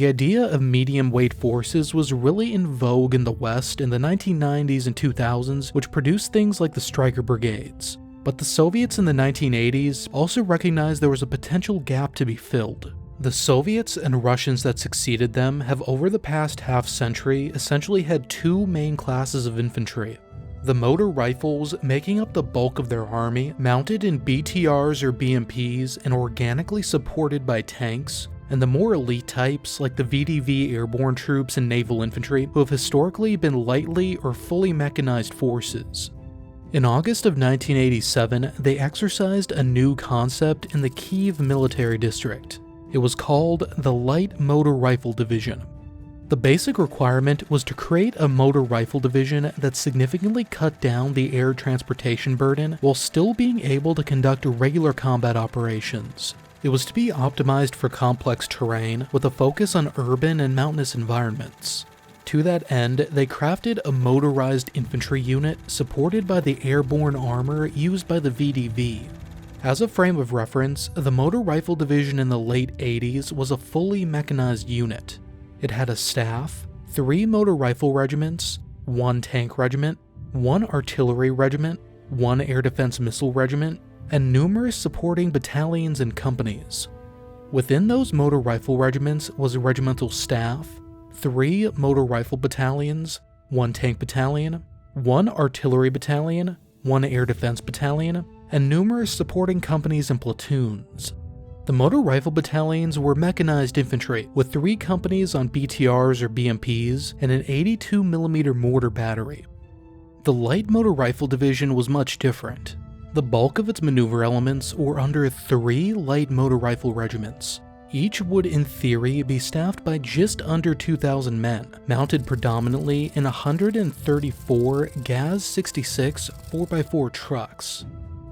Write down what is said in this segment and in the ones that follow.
The idea of medium-weight forces was really in vogue in the West in the 1990s and 2000s, which produced things like the Stryker brigades. But the Soviets in the 1980s also recognized there was a potential gap to be filled. The Soviets and Russians that succeeded them have over the past half-century essentially had two main classes of infantry. The motor rifles making up the bulk of their army, mounted in BTRs or BMPs and organically supported by tanks, and the more elite types like the VDV airborne troops and naval infantry who have historically been lightly or fully mechanized forces. In August of 1987, they exercised a new concept in the Kyiv military district. It was called the Light Motor Rifle Division. The basic requirement was to create a motor rifle division that significantly cut down the air transportation burden while still being able to conduct regular combat operations. It was to be optimized for complex terrain with a focus on urban and mountainous environments. To that end, they crafted a motorized infantry unit supported by the airborne armor used by the VDV. As a frame of reference, the motor rifle division in the late 80s was a fully mechanized unit. It had a staff, 3 motor rifle regiments, 1 tank regiment, 1 artillery regiment, 1 air defense missile regiment, and numerous supporting battalions and companies. Within those motor rifle regiments was a regimental staff, 3 motor rifle battalions, 1 tank battalion, 1 artillery battalion, 1 air defense battalion, and numerous supporting companies and platoons. The motor rifle battalions were mechanized infantry, with 3 companies on BTRs or BMPs and an 82mm mortar battery. The light motor rifle division was much different. The bulk of its maneuver elements were under 3 light motor rifle regiments. Each would in theory be staffed by just under 2,000 men, mounted predominantly in 134 GAZ-66 4x4 trucks.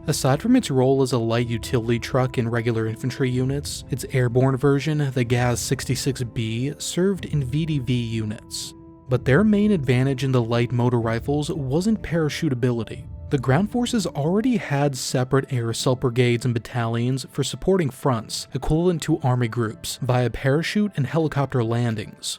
Aside from its role as a light utility truck in regular infantry units, its airborne version, the GAZ-66B, served in VDV units. But their main advantage in the light motor rifles wasn't parachutability. The ground forces already had separate air assault brigades and battalions for supporting fronts, equivalent to army groups, via parachute and helicopter landings.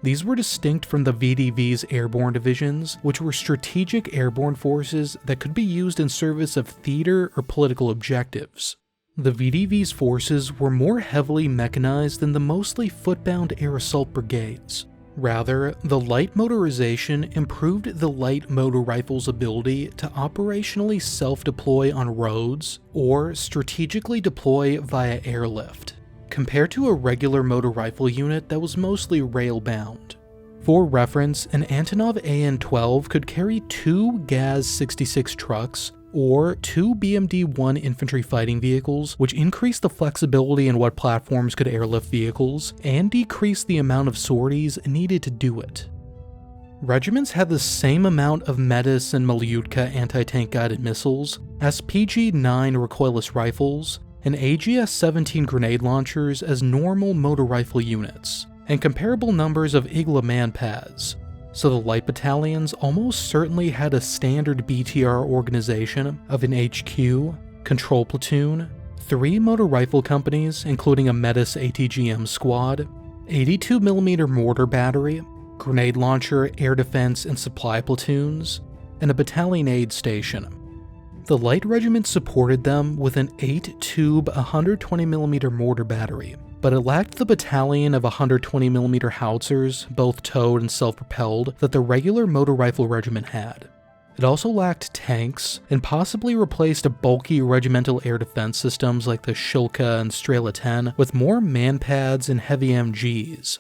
These were distinct from the VDV's airborne divisions, which were strategic airborne forces that could be used in service of theater or political objectives. The VDV's forces were more heavily mechanized than the mostly footbound air assault brigades. Rather, the light motorization improved the light motor rifle's ability to operationally self-deploy on roads or strategically deploy via airlift, compared to a regular motor rifle unit that was mostly rail-bound. For reference, an Antonov AN-12 could carry 2 GAZ-66 trucks or 2 BMD-1 infantry fighting vehicles, which increased the flexibility in what platforms could airlift vehicles and decreased the amount of sorties needed to do it. Regiments had the same amount of Metis and Malyutka anti-tank guided missiles, SPG-9 recoilless rifles, and AGS-17 grenade launchers as normal motor rifle units, and comparable numbers of Igla manpads. So the light battalions almost certainly had a standard BTR organization of an HQ, control platoon, 3 motor rifle companies including a Metis ATGM squad, 82mm mortar battery, grenade launcher, air defense and supply platoons, and a battalion aid station. The light regiment supported them with an 8-tube 120mm mortar battery, but it lacked the battalion of 120mm howitzers, both towed and self-propelled, that the regular motor rifle regiment had. It also lacked tanks, and possibly replaced bulky regimental air defense systems like the Shilka and Strela 10 with more manpads and heavy MGs.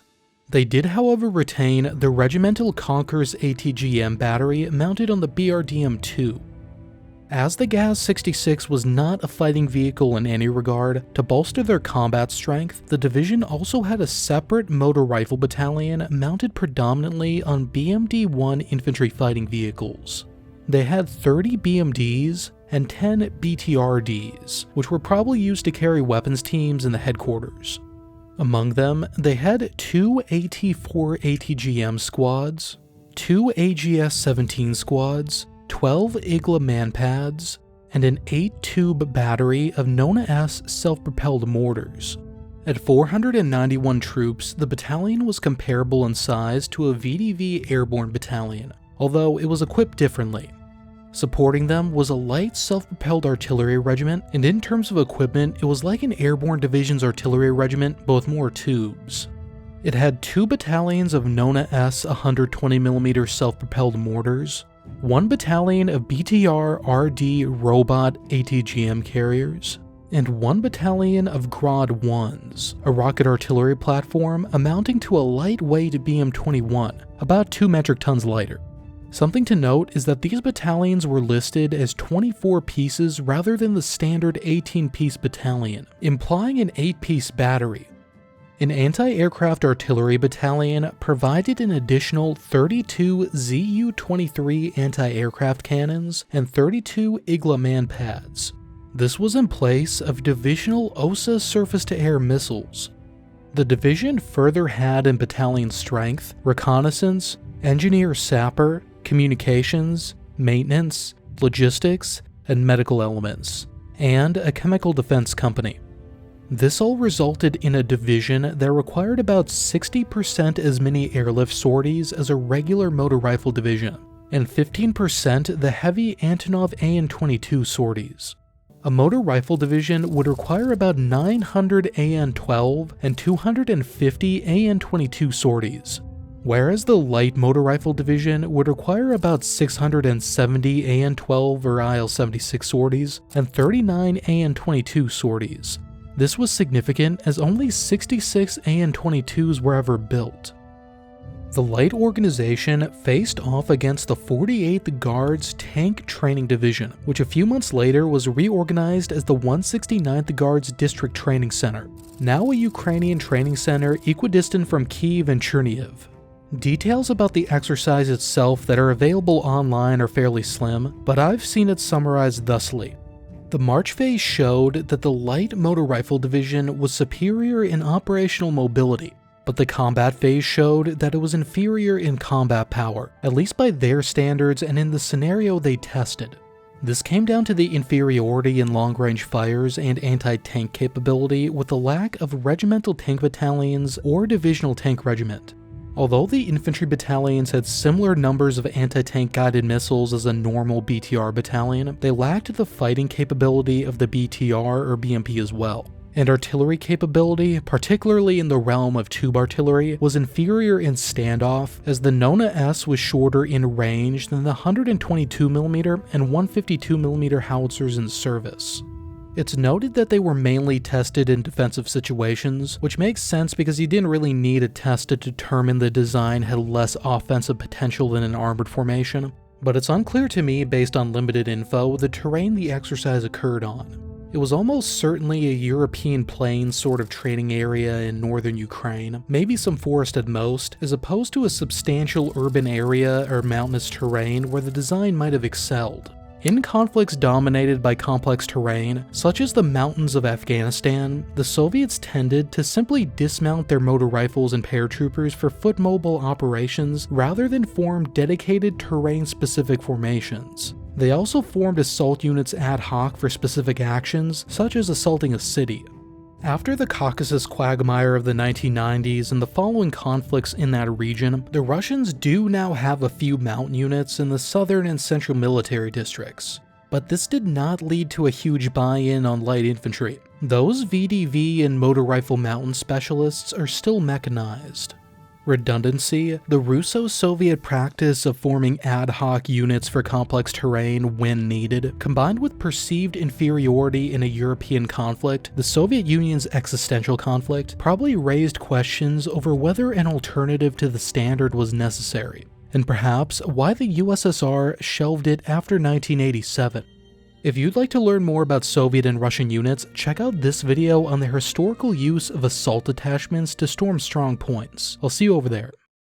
They did however retain the regimental Konkurs ATGM battery mounted on the BRDM-2. As the GAZ-66 was not a fighting vehicle in any regard, to bolster their combat strength, the division also had a separate motor rifle battalion mounted predominantly on BMD-1 infantry fighting vehicles. They had 30 BMDs and 10 BTRDs, which were probably used to carry weapons teams in the headquarters. Among them, they had 2 AT-4 ATGM squads, 2 AGS-17 squads, 12 Igla manpads, and an 8-tube battery of Nona S self-propelled mortars. At 491 troops, the battalion was comparable in size to a VDV airborne battalion, although it was equipped differently. Supporting them was a light self-propelled artillery regiment, and in terms of equipment, it was like an airborne division's artillery regiment, but with more tubes. It had 2 battalions of Nona S 120mm self-propelled mortars, 1 battalion of BTR-RD robot ATGM carriers, and 1 battalion of Grad 1s, a rocket artillery platform amounting to a lightweight BM-21, about 2 metric tons lighter. Something to note is that these battalions were listed as 24 pieces rather than the standard 18-piece battalion, implying an 8-piece battery. An anti-aircraft artillery battalion provided an additional 32 Zu-23 anti-aircraft cannons and 32 Igla manpads. This was in place of divisional OSA surface-to-air missiles. The division further had in battalion strength, reconnaissance, engineer-sapper, communications, maintenance, logistics, and medical elements, and a chemical defense company. This all resulted in a division that required about 60% as many airlift sorties as a regular motor rifle division, and 15% the heavy Antonov AN-22 sorties. A motor rifle division would require about 900 AN-12 and 250 AN-22 sorties, whereas the light motor rifle division would require about 670 AN-12 or IL-76 sorties and 39 AN-22 sorties. This was significant as only 66 AN-22s were ever built. The light organization faced off against the 48th Guards Tank Training Division, which a few months later was reorganized as the 169th Guards District Training Center, now a Ukrainian training center equidistant from Kyiv and Chernihiv. Details about the exercise itself that are available online are fairly slim, but I've seen it summarized thusly. The march phase showed that the light motor rifle division was superior in operational mobility, but the combat phase showed that it was inferior in combat power, at least by their standards and in the scenario they tested. This came down to the inferiority in long-range fires and anti-tank capability with the lack of regimental tank battalions or divisional tank regiment. Although the infantry battalions had similar numbers of anti-tank guided missiles as a normal BTR battalion, they lacked the fighting capability of the BTR or BMP as well. And artillery capability, particularly in the realm of tube artillery, was inferior in standoff, as the Nona S was shorter in range than the 122mm and 152mm howitzers in service. It's noted that they were mainly tested in defensive situations, which makes sense because you didn't really need a test to determine the design had less offensive potential than an armored formation, but it's unclear to me based on limited info the terrain the exercise occurred on. It was almost certainly a European plain sort of training area in northern Ukraine, maybe some forest at most, as opposed to a substantial urban area or mountainous terrain where the design might have excelled. In conflicts dominated by complex terrain, such as the mountains of Afghanistan, the Soviets tended to simply dismount their motor rifles and paratroopers for foot mobile operations rather than form dedicated terrain-specific formations. They also formed assault units ad hoc for specific actions, such as assaulting a city. After the Caucasus quagmire of the 1990s and the following conflicts in that region, the Russians do now have a few mountain units in the southern and central military districts. But this did not lead to a huge buy-in on light infantry. Those VDV and motor rifle mountain specialists are still mechanized. Redundancy, the Russo-Soviet practice of forming ad hoc units for complex terrain when needed, combined with perceived inferiority in a European conflict, the Soviet Union's existential conflict, probably raised questions over whether an alternative to the standard was necessary, and perhaps why the USSR shelved it after 1987. If you'd like to learn more about Soviet and Russian units, check out this video on the historical use of assault detachments to storm strong points. I'll see you over there.